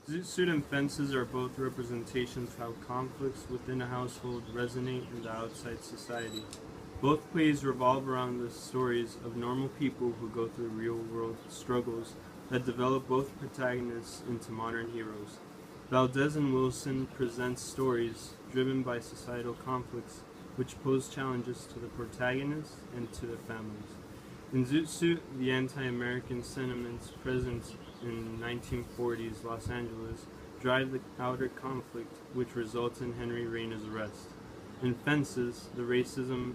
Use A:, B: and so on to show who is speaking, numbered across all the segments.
A: Zoot Suit and Fences are both representations of how conflicts within a household resonate in the outside society. Both plays revolve around the stories of normal people who go through real world struggles that develop both protagonists into modern heroes. Valdez and Wilson present stories driven by societal conflicts which pose challenges to the protagonists and to their families. In Zoot Suit, the anti-American sentiments present in 1940s Los Angeles drive the outer conflict, which results in Henry Rayna's arrest. In Fences, the racism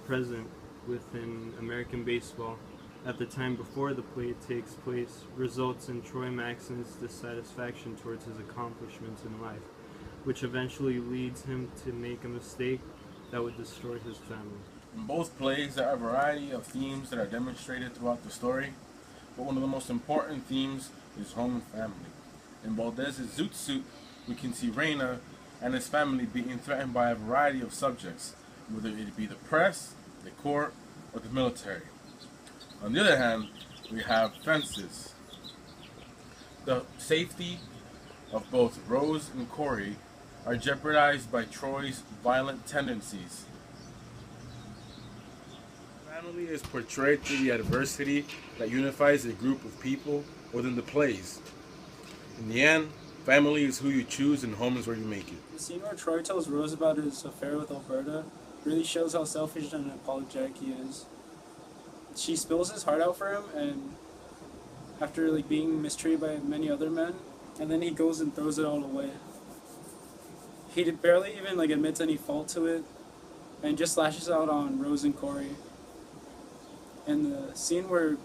A: present within American baseball at the time before the play takes place results in Troy Maxon's dissatisfaction towards his accomplishments in life, which eventually leads him to make a mistake that would destroy his family.
B: In both plays, there are a variety of themes that are demonstrated throughout the story, but one of the most important themes is home and family. In Valdez's Zoot Suit, we can see Reyna and his family being threatened by a variety of subjects, whether it be the press, the court, or the military. On the other hand, we have Fences. The safety of both Rose and Corey are jeopardized by Troy's violent tendencies. Family is portrayed through the adversity that unifies a group of people within the plays. In the end, family is who you choose and home is where you make it.
C: The scene where Troy tells Rose about his affair with Alberta really shows how selfish and apologetic he is. She spills his heart out for him, and after being mistreated by many other men, and then he goes and throws it all away. He barely even admits any fault to it, and just lashes out on Rose and Corey. And the scene where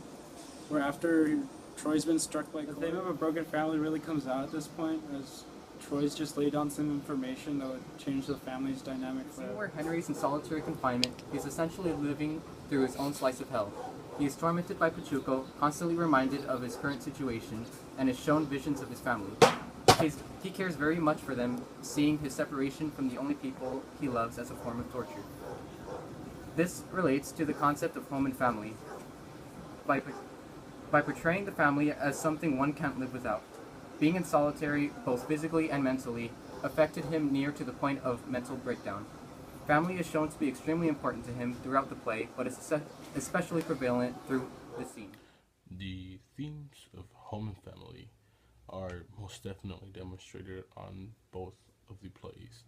C: after Troy's been struck by the theme of a broken family really comes out at this point, as Troy's just laid down some information that would change the family's dynamic.
D: The scene where Henry's in solitary confinement, he's essentially living through his own slice of hell. He is tormented by Pachuco, constantly reminded of his current situation, and is shown visions of his family. He cares very much for them, seeing his separation from the only people he loves as a form of torture. This relates to the concept of home and family, by portraying the family as something one can't live without. Being in solitary, both physically and mentally, affected him near to the point of mental breakdown. Family is shown to be extremely important to him throughout the play, but is especially prevalent through this scene.
B: The themes of home and family are most definitely demonstrated on both of the plays.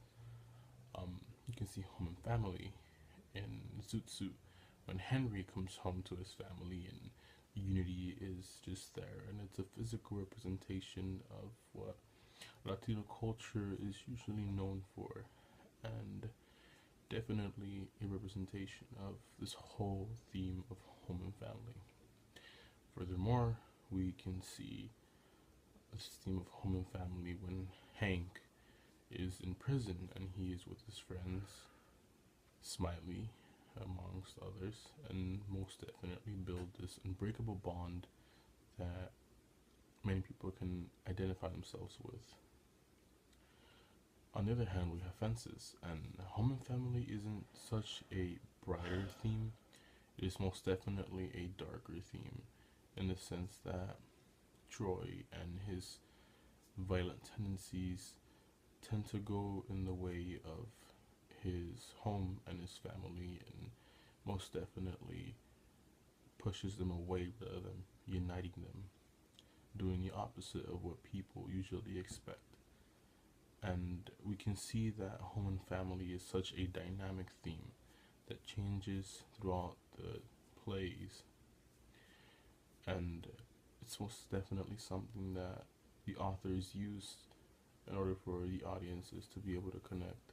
B: You can see home and family in Zoot Suit when Henry comes home to his family and unity is just there, and it's a physical representation of what Latino culture is usually known for, and definitely a representation of this whole theme of home and family. Furthermore, we can see this theme of home and family when Hank is in prison and he is with his friends, Smiley, amongst others, and most definitely build this unbreakable bond that many people can identify themselves with. On the other hand, we have Fences, and home and family isn't such a brighter theme. It is most definitely a darker theme, in the sense that Troy and his violent tendencies tend to go in the way of his home and his family, and most definitely pushes them away rather than uniting them, doing the opposite of what people usually expect. And we can see that home and family is such a dynamic theme that changes throughout the plays, and it's most definitely something that the authors use in order for the audiences to be able to connect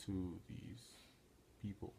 B: to these people.